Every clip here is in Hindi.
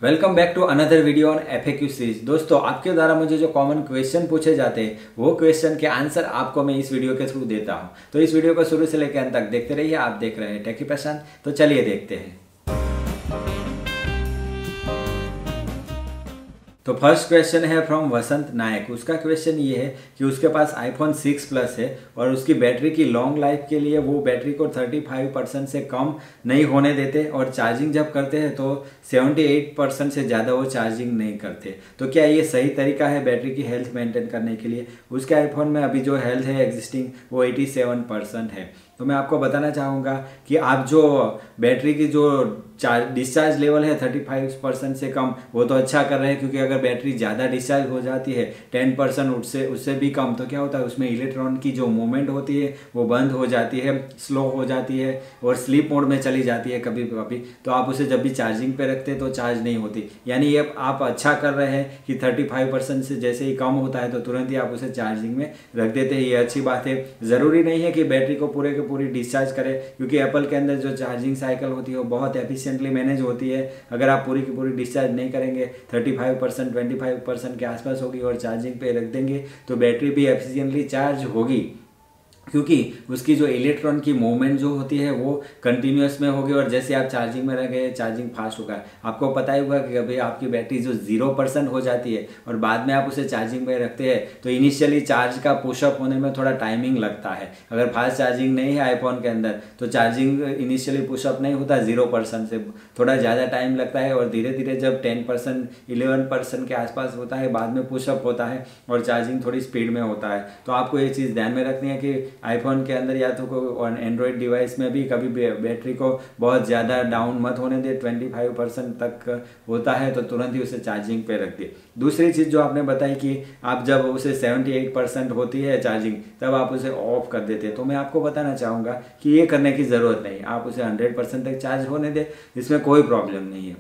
Welcome back to another video on FAQ series. दोस्तों, आपके द्वारा मुझे जो कॉमन क्वेश्चन पूछे जाते हैं वो क्वेश्चन के आंसर आपको मैं इस वीडियो के थ्रू देता हूं। तो इस वीडियो को शुरू से लेकर अंत तक देखते रहिए। आप देख रहे हैं टेकी प्रशांत। तो चलिए देखते हैं। तो फर्स्ट क्वेश्चन है फ्रॉम वसंत नायक। उसका क्वेश्चन ये है कि उसके पास iPhone 6 Plus है और उसकी बैटरी की लॉन्ग लाइफ के लिए वो बैटरी को 35% से कम नहीं होने देते और चार्जिंग जब करते हैं तो 78% से ज़्यादा वो चार्जिंग नहीं करते। तो क्या ये सही तरीका है बैटरी की हेल्थ मेंटेन करने के लिए? उसके आईफोन में अभी जो हेल्थ है एग्जिस्टिंग वो 87% है। तो मैं आपको बताना चाहूँगा कि आप जो बैटरी की जो डिस्चार्ज लेवल है 35% से कम, वो तो अच्छा कर रहे हैं, क्योंकि अगर बैटरी ज़्यादा डिस्चार्ज हो जाती है 10% उससे भी कम, तो क्या होता है उसमें इलेक्ट्रॉन की जो मूवमेंट होती है वो बंद हो जाती है, स्लो हो जाती है और स्लीप मोड में चली जाती है कभी कभी। तो आप उसे जब भी चार्जिंग पे रखते हैं तो चार्ज नहीं होती। यानी ये आप अच्छा कर रहे हैं कि 35% से जैसे ही कम होता है तो तुरंत ही आप उसे चार्जिंग में रख देते हैं। ये अच्छी बात है। ज़रूरी नहीं है कि बैटरी को पूरे के पूरी डिस्चार्ज करें, क्योंकि एप्पल के अंदर जो चार्जिंग साइकिल होती है वो बहुत एफिशिएंटली मैनेज होती है। अगर आप पूरी की पूरी डिस्चार्ज नहीं करेंगे 35% 25% के आसपास होगी और चार्जिंग पे रख देंगे तो बैटरी भी एफिशिएंटली चार्ज होगी, क्योंकि उसकी जो इलेक्ट्रॉन की मूवमेंट जो होती है वो कंटिन्यूस में होगी और जैसे आप चार्जिंग में रखे चार्जिंग फास्ट होगा। आपको पता ही होगा कि अभी आपकी बैटरी जो 0% हो जाती है और बाद में आप उसे चार्जिंग में रखते हैं तो इनिशियली चार्ज का पुशअप होने में थोड़ा टाइमिंग लगता है। अगर फास्ट चार्जिंग नहीं है आईफोन के अंदर तो चार्जिंग इनिशियली पुशअप नहीं होता, 0% से थोड़ा ज़्यादा टाइम लगता है और धीरे धीरे जब 10% 11% के आसपास होता है बाद में पुशअप होता है और चार्जिंग थोड़ी स्पीड में होता है। तो आपको ये चीज़ ध्यान में रखनी है कि आईफोन के अंदर या तो कोई एंड्रॉयड डिवाइस में भी कभी बैटरी को बहुत ज़्यादा डाउन मत होने दे। 25% तक होता है तो तुरंत ही उसे चार्जिंग पे रख दे। दूसरी चीज़ जो आपने बताई कि आप जब उसे 78% होती है चार्जिंग तब आप उसे ऑफ कर देते हैं, तो मैं आपको बताना चाहूँगा कि ये करने की ज़रूरत नहीं। आप उसे 100% तक चार्ज होने दें, इसमें कोई प्रॉब्लम नहीं है,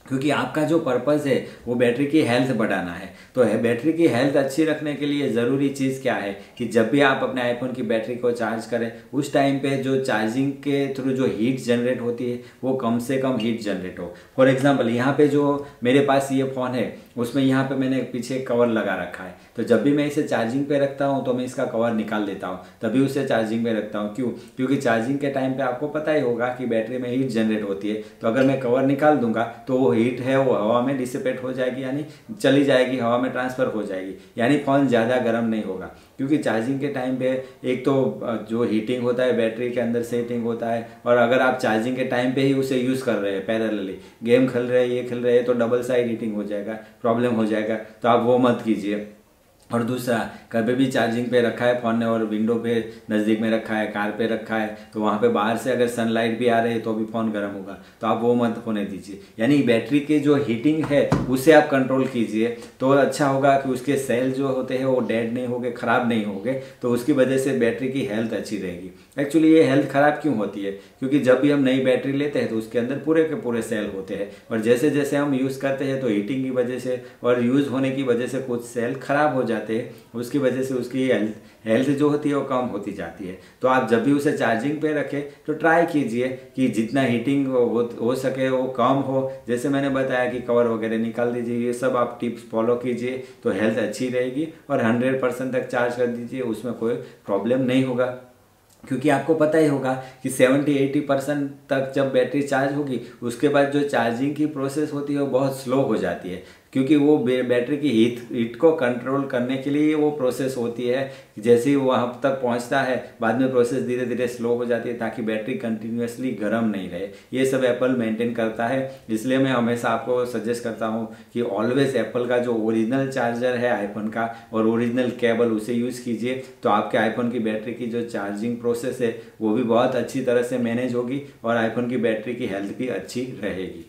क्योंकि आपका जो पर्पस है वो बैटरी की हेल्थ बढ़ाना है। तो बैटरी की हेल्थ अच्छी रखने के लिए ज़रूरी चीज़ क्या है कि जब भी आप अपने आईफोन की बैटरी को चार्ज करें उस टाइम पे जो चार्जिंग के थ्रू जो हीट जनरेट होती है वो कम से कम हीट जनरेट हो। फॉर एग्जांपल यहाँ पे जो मेरे पास ये फ़ोन है उसमें यहाँ पे मैंने पीछे कवर लगा रखा है, तो जब भी मैं इसे चार्जिंग पे रखता हूँ तो मैं इसका कवर निकाल देता हूँ, तभी उसे चार्जिंग पे रखता हूँ। क्यों? क्योंकि चार्जिंग के टाइम पे आपको पता ही होगा कि बैटरी में हीट जनरेट होती है, तो अगर मैं कवर निकाल दूंगा तो वो हीट है वो हवा में डिसिपेट हो जाएगी, यानी चली जाएगी, हवा में ट्रांसफ़र हो जाएगी, यानी फ़ोन ज़्यादा गर्म नहीं होगा। क्योंकि चार्जिंग के टाइम पे एक तो जो हीटिंग होता है बैटरी के अंदर से हीटिंग होता है, और अगर आप चार्जिंग के टाइम पे ही उसे यूज़ कर रहे हैं पैरेलली, गेम खेल रहे हैं ये खेल रहे हैं, तो डबल साइड हीटिंग हो जाएगा, प्रॉब्लम हो जाएगा। तो आप वो मत कीजिए। और दूसरा, कभी भी चार्जिंग पे रखा है फ़ोन ने और विंडो पे नज़दीक में रखा है, कार पे रखा है, तो वहाँ पे बाहर से अगर सनलाइट भी आ रही है तो भी फ़ोन गर्म होगा, तो आप वो मत होने दीजिए। यानी बैटरी की जो हीटिंग है उसे आप कंट्रोल कीजिए तो अच्छा होगा कि उसके सेल जो होते हैं वो डेड नहीं होंगे, ख़राब नहीं होंगे, तो उसकी वजह से बैटरी की हेल्थ अच्छी रहेगी। एक्चुअली ये हेल्थ ख़राब क्यों होती है? क्योंकि जब भी हम नई बैटरी लेते हैं तो उसके अंदर पूरे के पूरे सेल होते हैं और जैसे जैसे हम यूज़ करते हैं तो हीटिंग की वजह से और यूज़ होने की वजह से कुछ सेल ख़राब हो जाते हैं, उसकी वजह से उसकी हेल्थ जो होती है वो कम होती जाती है। तो आप जब भी उसे चार्जिंग पे रखें तो ट्राई कीजिए कि जितना हीटिंग हो सके वो कम हो। जैसे मैंने बताया कि कवर वगैरह निकाल दीजिए, ये सब आप टिप्स फॉलो कीजिए तो हेल्थ अच्छी रहेगी और 100% तक चार्ज कर दीजिए, उसमें कोई प्रॉब्लम नहीं होगा। क्योंकि आपको पता ही होगा कि 70-80% तक जब बैटरी चार्ज होगी उसके बाद जो चार्जिंग की प्रोसेस होती है वो बहुत स्लो हो जाती है, क्योंकि वो बैटरी की हीट को कंट्रोल करने के लिए वो प्रोसेस होती है। जैसे ही वहाँ तक पहुँचता है बाद में प्रोसेस धीरे धीरे स्लो हो जाती है ताकि बैटरी कंटिन्यूसली गर्म नहीं रहे। ये सब एप्पल मेंटेन करता है, इसलिए मैं हमेशा आपको सजेस्ट करता हूँ कि ऑलवेज एप्पल का जो ओरिजिनल चार्जर है आईफोन का और ओरिजिनल केबल उसे यूज़ कीजिए, तो आपके आईफोन की बैटरी की जो चार्जिंग प्रोसेस है वो भी बहुत अच्छी तरह से मैनेज होगी और आईफोन की बैटरी की हेल्थ भी अच्छी रहेगी।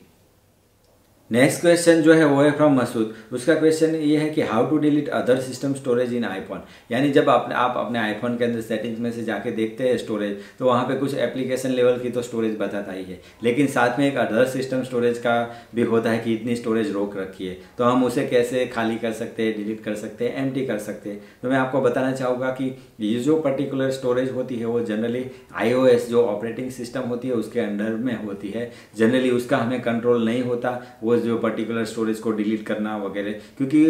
नेक्स्ट क्वेश्चन जो है वो है फ्रॉम मसूद। उसका क्वेश्चन ये है कि how to delete other system storage in iPhone. यानी जब आप अपने आईफोन के अंदर सेटिंग्स में से जाके देखते हैं स्टोरेज, तो वहाँ पे कुछ एप्लीकेशन लेवल की तो स्टोरेज बताता ही है, लेकिन साथ में एक अदर सिस्टम स्टोरेज का भी होता है कि इतनी स्टोरेज रोक रखी है, तो हम उसे कैसे खाली कर सकते हैं, डिलीट कर सकते हैं, एम्प्टी कर सकते हैं। तो मैं आपको बताना चाहूँगा कि ये जो पर्टिकुलर स्टोरेज होती है वो जनरली iOS जो ऑपरेटिंग सिस्टम होती है उसके अंडर में होती है। जनरली उसका हमें कंट्रोल नहीं होता, वो जो पर्टिकुलर स्टोरेज को डिलीट करना वगैरह, क्योंकि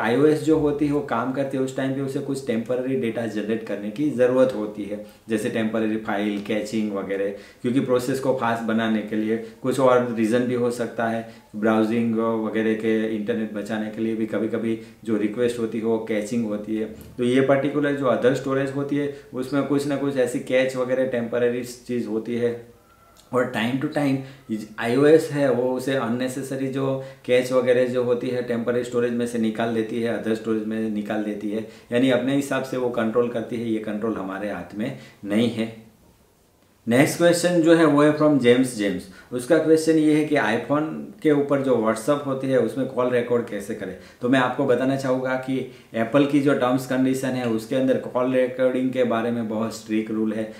iOS जो होती है वो काम करती है उस टाइम पे उसे कुछ टेम्पररी डेटा जनरेट करने की ज़रूरत होती है, जैसे टेम्पररी फाइल कैचिंग वगैरह, क्योंकि प्रोसेस को फास्ट बनाने के लिए। कुछ और रीज़न भी हो सकता है, ब्राउजिंग वगैरह के इंटरनेट बचाने के लिए भी कभी कभी जो रिक्वेस्ट होती है वो कैचिंग होती है। तो ये पर्टिकुलर जो अदर स्टोरेज होती है उसमें कुछ ना कुछ ऐसी कैच वगैरह टेम्पररी चीज़ होती है, और टाइम टू टाइम iOS है वो उसे अननेसेसरी जो कैच वगैरह जो होती है टेम्पररी स्टोरेज में से निकाल देती है, अदर स्टोरेज में निकाल देती है, यानी अपने हिसाब से वो कंट्रोल करती है। ये कंट्रोल हमारे हाथ में नहीं है। नेक्स्ट क्वेश्चन जो है वो है फ्रॉम जेम्स। उसका क्वेश्चन ये है कि आईफोन के ऊपर जो व्हाट्सअप होती है उसमें कॉल रिकॉर्ड कैसे करें। तो मैं आपको बताना चाहूँगा कि एप्पल की जो टर्म्स कंडीशन है उसके अंदर कॉल रिकॉर्डिंग के बारे में बहुत स्ट्रिक्ट रूल है।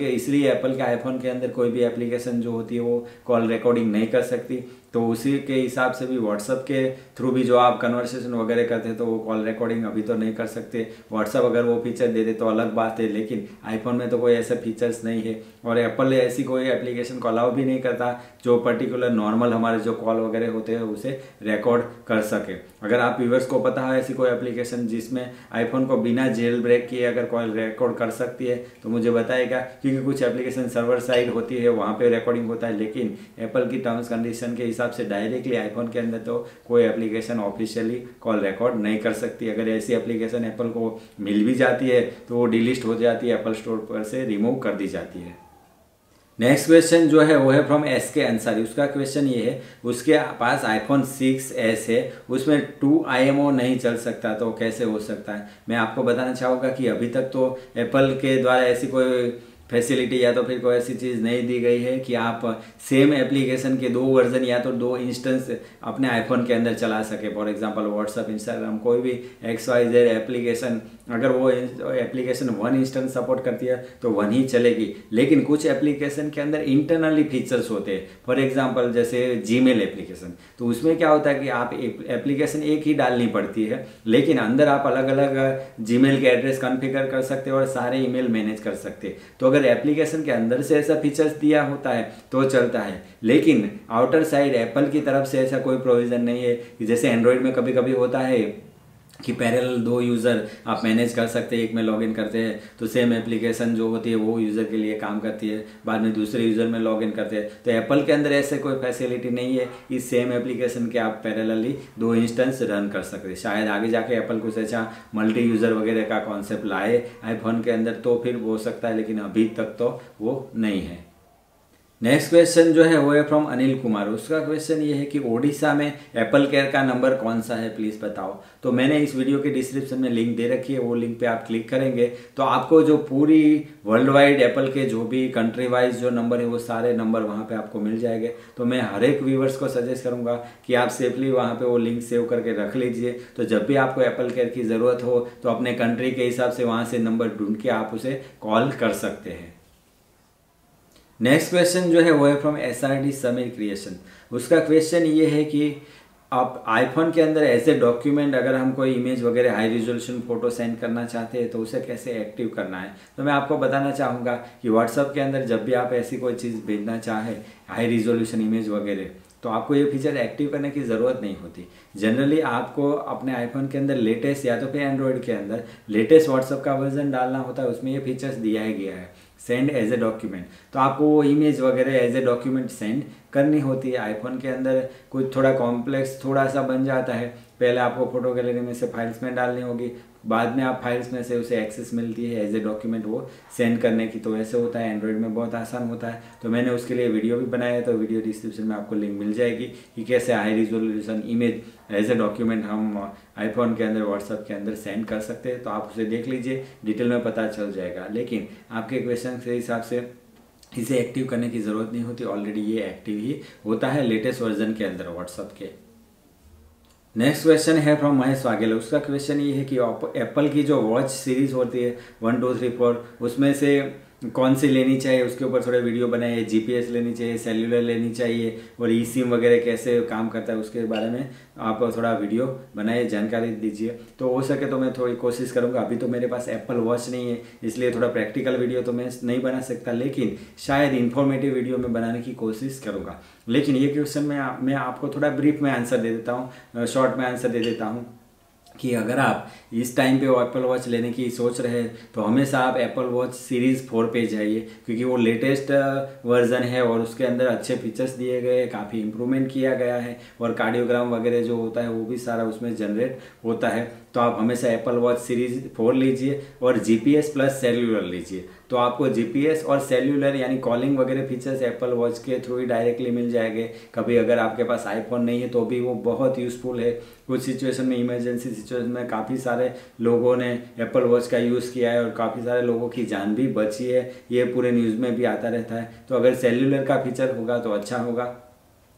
इसलिए एप्पल के आईफोन के अंदर कोई भी एप्लीकेशन जो होती है वो कॉल रिकॉर्डिंग नहीं कर सकती। तो उसी के हिसाब से भी व्हाट्सअप के थ्रू भी जो आप कन्वर्सेशन वगैरह करते हैं तो वो कॉल रिकॉर्डिंग अभी तो नहीं कर सकते। व्हाट्सअप अगर वो फीचर दे दे तो अलग बात है, लेकिन आईफोन में तो कोई ऐसे फीचर्स नहीं है, और एप्पल ऐसी कोई एप्लीकेशन को अलाउ भी नहीं करता जो पर्टिकुलर नॉर्मल हमारे जो कॉल वगैरह होते हैं उसे रिकॉर्ड कर सके। अगर आप व्यूअर्स को पता है ऐसी कोई एप्लीकेशन जिसमें आईफोन को बिना जेल ब्रेक किए अगर कॉल रिकॉर्ड कर सकती है तो मुझे बताएगा, क्योंकि कुछ एप्लीकेशन सर्वर साइड होती है वहाँ पे रिकॉर्डिंग होता है, लेकिन एप्पल की टर्म्स कंडीशन के हिसाब से डायरेक्टली आईफोन के अंदर तो कोई एप्लीकेशन ऑफिशियली कॉल रिकॉर्ड नहीं कर सकती। अगर ऐसी एप्लीकेशन एप्पल को मिल भी जाती है तो वो डिलीट हो जाती है, एप्पल स्टोर पर से रिमूव कर दी जाती है। नेक्स्ट क्वेश्चन जो है वो है फ्रॉम SK अंसारी। उसका क्वेश्चन ये है, उसके पास आईफोन 6s है, उसमें 2 IMO नहीं चल सकता, तो कैसे हो सकता है। मैं आपको बताना चाहूँगा कि अभी तक तो एप्पल के द्वारा ऐसी कोई फैसिलिटी या तो फिर कोई ऐसी चीज़ नहीं दी गई है कि आप सेम एप्लीकेशन के 2 वर्जन या तो 2 इंस्टेंस अपने आईफोन के अंदर चला सके। फॉर एग्जांपल व्हाट्सअप, इंस्टाग्राम, कोई भी XYZ एप्लीकेशन, अगर वो एप्लीकेशन 1 इंस्टेंस सपोर्ट करती है तो 1 ही चलेगी, लेकिन कुछ एप्लीकेशन के अंदर इंटरनली फीचर्स होते हैं। फॉर एग्जाम्पल जैसे जीमेल एप्लीकेशन, तो उसमें क्या होता है कि आप एप्लीकेशन एक ही डालनी पड़ती है, लेकिन अंदर आप अलग अलग जीमेल के एड्रेस कॉन्फ़िगर कर सकते हो और सारे ईमेल मैनेज कर सकते हैं। तो अगर एप्लीकेशन के अंदर से ऐसा फीचर्स दिया होता है तो चलता है, लेकिन आउटर साइड एप्पल की तरफ से ऐसा कोई प्रोविज़न नहीं है कि जैसे एंड्रॉयड में कभी कभी होता है कि पैरेलल 2 यूज़र आप मैनेज कर सकते हैं। एक में लॉगिन करते हैं तो सेम एप्लीकेशन जो होती है वो यूज़र के लिए काम करती है, बाद में दूसरे यूज़र में लॉगिन करते हैं। तो एप्पल के अंदर ऐसे कोई फैसिलिटी नहीं है कि सेम एप्लीकेशन के आप पैरेलली 2 इंस्टेंस रन कर सकते हैं। शायद आगे जाके एप्पल कुछ अच्छा मल्टी यूज़र वगैरह का कॉन्सेप्ट लाए आईफोन के अंदर तो फिर हो सकता है, लेकिन अभी तक तो वो नहीं है। नेक्स्ट क्वेश्चन जो है वो है फ्रॉम अनिल कुमार। उसका क्वेश्चन ये है कि ओडिशा में एप्पल केयर का नंबर कौन सा है, प्लीज़ बताओ। तो मैंने इस वीडियो के डिस्क्रिप्शन में लिंक दे रखी है, वो लिंक पे आप क्लिक करेंगे तो आपको जो पूरी वर्ल्ड वाइड एप्पल के जो भी कंट्री वाइज जो नंबर है वो सारे नंबर वहाँ पे आपको मिल जाएंगे। तो मैं हर एक व्यूवर्स को सजेस्ट करूँगा कि आप सेफली वहाँ पे वो लिंक सेव करके रख लीजिए, तो जब भी आपको एप्पल केयर की ज़रूरत हो तो अपने कंट्री के हिसाब से वहाँ से नंबर ढूंढ के आप उसे कॉल कर सकते हैं। नेक्स्ट क्वेश्चन जो है वो है फ्रॉम SRD समीर क्रिएशन। उसका क्वेश्चन ये है कि आप आईफोन के अंदर एज ए डॉक्यूमेंट अगर हम कोई इमेज वगैरह हाई रिजोल्यूशन फोटो सेंड करना चाहते हैं तो उसे कैसे एक्टिव करना है। तो मैं आपको बताना चाहूँगा कि व्हाट्सअप के अंदर जब भी आप ऐसी कोई चीज़ भेजना चाहें हाई रिजोल्यूशन इमेज वगैरह, तो आपको ये फीचर एक्टिव करने की ज़रूरत नहीं होती। जनरली आपको अपने आईफोन के अंदर लेटेस्ट या तो फिर एंड्रॉयड के अंदर लेटेस्ट व्हाट्सअप का वर्जन डालना होता है, उसमें ये फीचर्स दिया ही गया है, सेंड एज ए डॉक्यूमेंट। तो आपको वो इमेज वगैरह एज ए डॉक्यूमेंट सेंड करनी होती है। आईफोन के अंदर कुछ थोड़ा कॉम्प्लेक्स थोड़ा सा बन जाता है, पहले आपको फोटो गैलरी में से फाइल्स में डालनी होगी, बाद में आप फाइल्स में से उसे एक्सेस मिलती है एज ए डॉक्यूमेंट वो सेंड करने की। तो ऐसे होता है, एंड्रॉयड में बहुत आसान होता है। तो मैंने उसके लिए वीडियो भी बनाया है, तो वीडियो डिस्क्रिप्शन में आपको लिंक मिल जाएगी कि कैसे high resolution image as a document हम आईफोन के अंदर व्हाट्सअप के अंदर सेंड कर सकते हैं। तो आप उसे देख लीजिए, डिटेल में पता चल जाएगा। लेकिन आपके क्वेश्चन के हिसाब से इसे एक्टिव करने की ज़रूरत नहीं होती, ऑलरेडी ये एक्टिव ही होता है लेटेस्ट वर्जन के अंदर व्हाट्सअप के। नेक्स्ट क्वेश्चन है फ्रॉम महेश वाघेला। उसका क्वेश्चन ये है कि एप्पल की जो वॉच सीरीज होती है 1 2 3 4, उसमें से कौन सी लेनी चाहिए उसके ऊपर थोड़े वीडियो बनाए, जीपीएस लेनी चाहिए, सेल्यूलर लेनी चाहिए, और ई सिम वगैरह कैसे काम करता है उसके बारे में आप थोड़ा वीडियो बनाए, जानकारी दीजिए। तो हो सके तो मैं थोड़ी कोशिश करूंगा। अभी तो मेरे पास एप्पल वॉच नहीं है, इसलिए थोड़ा प्रैक्टिकल वीडियो तो मैं नहीं बना सकता, लेकिन शायद इन्फॉर्मेटिव वीडियो में बनाने की कोशिश करूंगा। लेकिन ये क्वेश्चन मैं आपको थोड़ा ब्रीफ में आंसर दे देता हूँ, शॉर्ट में आंसर दे देता हूँ कि अगर आप इस टाइम पे एप्पल वॉच लेने की सोच रहे हैं तो हमेशा आप एप्पल वॉच सीरीज़ 4 पे जाइए, क्योंकि वो लेटेस्ट वर्जन है और उसके अंदर अच्छे फीचर्स दिए गए हैं, काफ़ी इंप्रूवमेंट किया गया है, और कार्डियोग्राम वगैरह जो होता है वो भी सारा उसमें जनरेट होता है। तो आप हमेशा एप्पल वॉच सीरीज 4 लीजिए और जीपीएस प्लस सेल्यूलर लीजिए। तो आपको जीपीएस और सेल्यूलर यानी कॉलिंग वगैरह फीचर्स एप्पल वॉच के थ्रू ही डायरेक्टली मिल जाएंगे। कभी अगर आपके पास आईफोन नहीं है तो भी वो बहुत यूज़फुल है। कुछ सिचुएशन में, इमरजेंसी सिचुएशन में काफ़ी सारे लोगों ने एप्पल वॉच का यूज़ किया है और काफ़ी सारे लोगों की जान भी बची है, ये पूरे न्यूज़ में भी आता रहता है। तो अगर सेल्यूलर का फीचर होगा तो अच्छा होगा।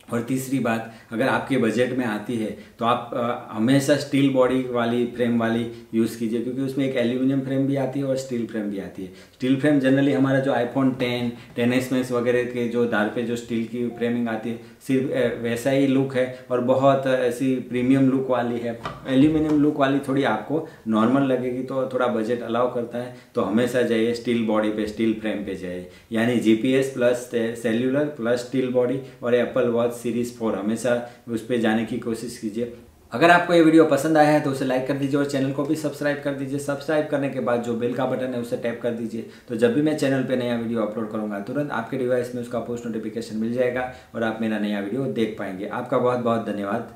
और तीसरी बात, अगर आपके बजट में आती है तो आप हमेशा स्टील बॉडी वाली फ्रेम वाली यूज़ कीजिए, क्योंकि उसमें एक एल्यूमिनियम फ्रेम भी आती है और स्टील फ्रेम भी आती है। स्टील फ्रेम जनरली हमारा जो आईफोन 10, 10s मैक्स वगैरह के जो दार पे जो स्टील की फ्रेमिंग आती है सिर्फ वैसा ही लुक है और बहुत ऐसी प्रीमियम लुक वाली है। एल्यूमिनियम लुक वाली थोड़ी आपको नॉर्मल लगेगी, तो थोड़ा बजट अलाउ करता है। तो हमेशा जाइए स्टील बॉडी पे, स्टील फ्रेम पे जाइए, यानी GPS plus cellular plus steel body और एप्पल वॉच सीरीज 4 हमेशा उस पर जाने की कोशिश कीजिए। अगर आपको ये वीडियो पसंद आया है तो उसे लाइक कर दीजिए और चैनल को भी सब्सक्राइब कर दीजिए। सब्सक्राइब करने के बाद जो बेल का बटन है उसे टैप कर दीजिए, तो जब भी मैं चैनल पे नया वीडियो अपलोड करूंगा तुरंत आपके डिवाइस में उसका पोस्ट नोटिफिकेशन मिल जाएगा और आप मेरा नया वीडियो देख पाएंगे। आपका बहुत बहुत धन्यवाद।